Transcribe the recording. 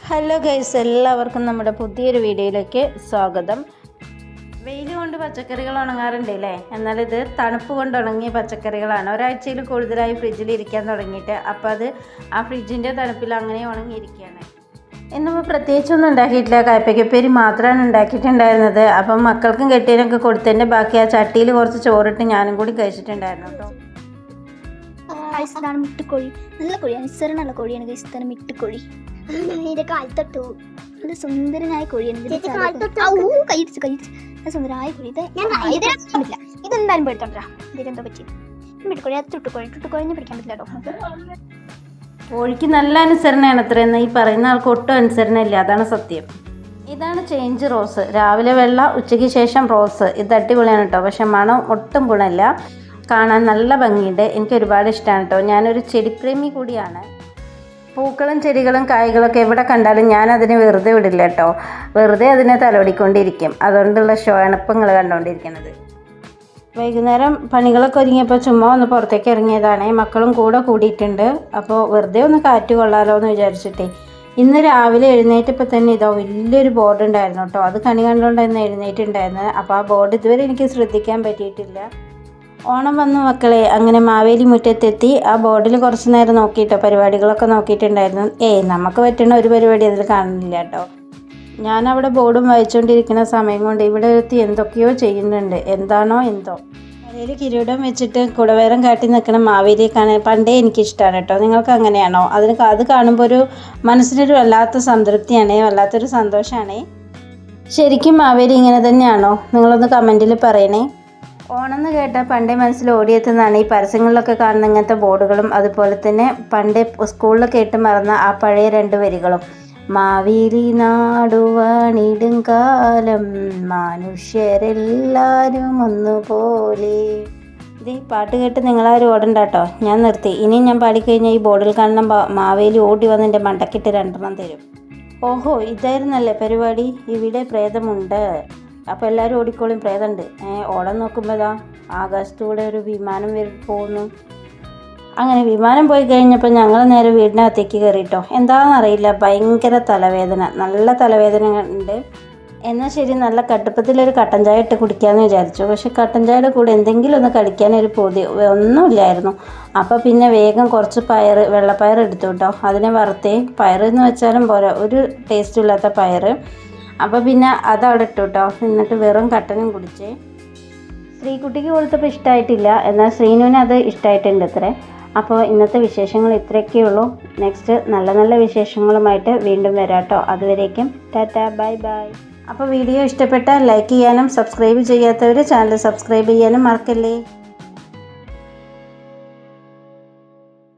Hello guys, എല്ലാവർക്കും നമ്മുടെ പുതിയൊരു വീഡിയോയിലേക്ക് സ്വാഗതം. വെയിൽ കൊണ്ട് പച്ചക്കറികൾ ഉണങ്ങാറുണ്ട് അല്ലേ? എന്നാൽ ഇത് തണുപ്പ് കൊണ്ട് ഉണങ്ങിയ പച്ചക്കറികളാണ്. ഒരാഴ്ചയിൽ കൂടുതലായി ഫ്രിഡ്ജിൽ ഇരിക്കാൻ തുടങ്ങിയിട്ട്. അപ്പോൾ അത് ആ ഫ്രിഡ്ജിൻ്റെ തണുപ്പിൽ അങ്ങനെ ഉണങ്ങിയിരിക്കുകയാണ്. ഇന്നിപ്പോൾ പ്രത്യേകിച്ചൊന്നും ഉണ്ടാക്കിയിട്ടില്ല, കയ്പ്പയ്ക്കപ്പേരി മാത്രമാണ് ഉണ്ടാക്കിയിട്ടുണ്ടായിരുന്നത്. അപ്പം മക്കൾക്കും കെട്ടിയതിനൊക്കെ കൊടുത്തതിൻ്റെ ബാക്കി ആ ചട്ടിയിൽ കുറച്ച് ചോറിട്ട് ഞാനും കൂടി കഴിച്ചിട്ടുണ്ടായിരുന്നു കേട്ടോ. ഇതാണ് മിട്ടുകോഴി. നല്ല കോഴിയാണ്, നിസ്സരണമുള്ള കോഴിയാണ് ഗൈസ്. ഇതാണ് മിട്ടുകോഴി. കാലത്തൊട്ടു നല്ല സുന്ദരനായ കോഴിയാണ്. സുന്ദരമായ കോഴി. ഇതെന്തായാലും പോയിട്ടോണ്ടാ. ഇതിലെന്തോ പറ്റി മിട്ടുകോഴി. അത് ചുട്ടുകോഴിനെ പിടിക്കാൻ പറ്റില്ല കേട്ടോ. കോഴിക്ക് നല്ല അനുസരണയാണ് അത്രയെന്ന് ഈ പറയുന്ന ആൾക്ക് ഒട്ടും അനുസരണ ഇല്ല, അതാണ് സത്യം. ഇതാണ് ചേഞ്ച് റോസ്. രാവിലെ വെള്ള, ഉച്ചയ്ക്ക് ശേഷം റോസ്. ഇത് അടിപൊളിയാണ് കേട്ടോ. പക്ഷെ മണം ഒട്ടും ഗുണമില്ല, കാണാൻ നല്ല ഭംഗിയുണ്ട്. എനിക്ക് ഒരുപാട് ഇഷ്ടമാണ് കേട്ടോ. ഞാനൊരു ചെടിപ്രേമി കൂടിയാണ്. പൂക്കളും ചെടികളും കായ്കളൊക്കെ എവിടെ കണ്ടാലും ഞാൻ അതിനെ വെറുതെ വിടില്ല കേട്ടോ. വെറുതെ അതിനെ തലോടിക്കൊണ്ടിരിക്കും. അതുകൊണ്ടുള്ള ഷോയാണ് ഇപ്പം നിങ്ങൾ കണ്ടുകൊണ്ടിരിക്കുന്നത്. വൈകുന്നേരം പണികളൊക്കെ ഒരുങ്ങിയപ്പോൾ ചുമ്മാ ഒന്ന് പുറത്തേക്ക് ഇറങ്ങിയതാണ്. മക്കളും കൂടെ കൂടിയിട്ടുണ്ട്. അപ്പോൾ വെറുതെ ഒന്ന് കാറ്റ് കൊള്ളാലോ എന്ന് വിചാരിച്ചിട്ടേ ഇന്ന് രാവിലെ എഴുന്നേറ്റപ്പോൾ തന്നെ ഇതോ വലിയൊരു ബോർഡ് ഉണ്ടായിരുന്നു കേട്ടോ. അത് കണി കണ്ടുകൊണ്ടായിരുന്നു എഴുന്നേറ്റുണ്ടായിരുന്നത്. അപ്പോൾ ആ ബോർഡ് ഇതുവരെ എനിക്ക് ശ്രദ്ധിക്കാൻ പറ്റിയിട്ടില്ല. ഓണം വന്നു മക്കളെ. അങ്ങനെ മാവേലി മുറ്റത്തെത്തി. ആ ബോർഡിൽ കുറച്ച് നേരം നോക്കിയിട്ടോ, പരിപാടികളൊക്കെ നോക്കിയിട്ടുണ്ടായിരുന്നു. നമുക്ക് പറ്റുന്ന ഒരു പരിപാടി അതിൽ കാണുന്നില്ല കേട്ടോ. ഞാനവിടെ ബോർഡും വായിച്ചുകൊണ്ടിരിക്കുന്ന സമയം കൊണ്ട് ഇവിടെ എത്തി എന്തൊക്കെയോ ചെയ്യുന്നുണ്ട്. എന്താണോ എന്തോ. തലയിൽ കിരീടം വെച്ചിട്ട് കുടവേരം കാട്ടി നിൽക്കുന്ന മാവേലിയെ കാണാൻ പണ്ടേ എനിക്കിഷ്ടമാണ് കേട്ടോ. നിങ്ങൾക്ക് അങ്ങനെയാണോ? അത് കാണുമ്പോൾ ഒരു മനസ്സിനൊരു വല്ലാത്ത സംതൃപ്തിയാണ്, വല്ലാത്തൊരു സന്തോഷമാണ്. ശരിക്കും മാവേലി ഇങ്ങനെ തന്നെയാണോ? നിങ്ങളൊന്ന് കമൻറ്റിൽ പറയണേ. ഓണം എന്ന് കേട്ടാൽ പണ്ടേ മനസ്സിൽ ഓടിയെത്തുന്നതാണ് ഈ പരസ്യങ്ങളിലൊക്കെ കാണുന്ന ഇങ്ങനത്തെ ബോർഡുകളും, അതുപോലെ തന്നെ പണ്ടേ സ്കൂളിലൊക്കെ ഇട്ട് മറന്ന ആ പഴയ 2 വരികളും. മാവേലി നാടുവാണിടും കാലം മനുഷ്യരെല്ലാവരും ഒന്നുപോലെ. ഇത് ഈ പാട്ട് കേട്ട് നിങ്ങളാരും ഓടണ്ട കേട്ടോ. ഞാൻ നിർത്തി. ഇനിയും ഞാൻ പാടിക്കഴിഞ്ഞാൽ ഈ ബോർഡിൽ കാണുന്ന മാവേലി ഓടി വന്ന് എൻ്റെ മണ്ടക്കിട്ട് 2 തരും. ഓഹോ, ഇതായിരുന്നല്ലേ പരിപാടി. ഇവിടെ പ്രേതമുണ്ട്. അപ്പോൾ എല്ലാവരും ഓടിക്കോളും, പ്രേതമുണ്ട്. ഓളം നോക്കുമ്പോൾ ആകാശത്തൂടെ ഒരു വിമാനം പോകുന്നു. അങ്ങനെ വിമാനം പോയി കഴിഞ്ഞപ്പോൾ ഞങ്ങൾ നേരെ വീടിനകത്തേക്ക് കയറിയിട്ടോ. എന്താണെന്നറിയില്ല, ഭയങ്കര തലവേദന, നല്ല തലവേദന ഉണ്ട്. എന്നാൽ ശരി, നല്ല കടുപ്പത്തിലൊരു കട്ടൻ ചായ ഇട്ട് കുടിക്കാമെന്ന് വിചാരിച്ചു. പക്ഷേ കട്ടൻ ചായയുടെ കൂടെ എന്തെങ്കിലും ഒന്ന് കടിക്കാനൊരു പൊതി ഒന്നുമില്ലായിരുന്നു. അപ്പോൾ പിന്നെ വേഗം കുറച്ച് വെള്ളപ്പയർ എടുത്തു കേട്ടോ. അതിനെ വറുത്തേ. പയറെന്ന് വെച്ചാലും പോരാ, ഒരു ടേസ്റ്റും ഇല്ലാത്ത പയർ. അപ്പോൾ പിന്നെ അതവിടെ ഇട്ടു കേട്ടോ. എന്നിട്ട് വെറും കട്ടനും കുടിച്ചേ. ശ്രീകുട്ടിക്ക് കൊടുത്തപ്പോൾ ഇഷ്ടമായിട്ടില്ല, എന്നാൽ ശ്രീനുവിന് അത് ഇഷ്ടമായിട്ടുണ്ട് ഇത്രേ. അപ്പോൾ ഇന്നത്തെ വിശേഷങ്ങൾ ഇത്രയൊക്കെയുള്ളൂ. നെക്സ്റ്റ് നല്ല നല്ല വിശേഷങ്ങളുമായിട്ട് വീണ്ടും വരാം കേട്ടോ. അതുവരേക്കും ടാറ്റാ, ബൈ ബൈ. അപ്പോൾ വീഡിയോ ഇഷ്ടപ്പെട്ടാൽ ലൈക്ക് ചെയ്യാനും സബ്സ്ക്രൈബ് ചെയ്യാത്തവർ ചാനൽ സബ്സ്ക്രൈബ് ചെയ്യാനും മറക്കല്ലേ.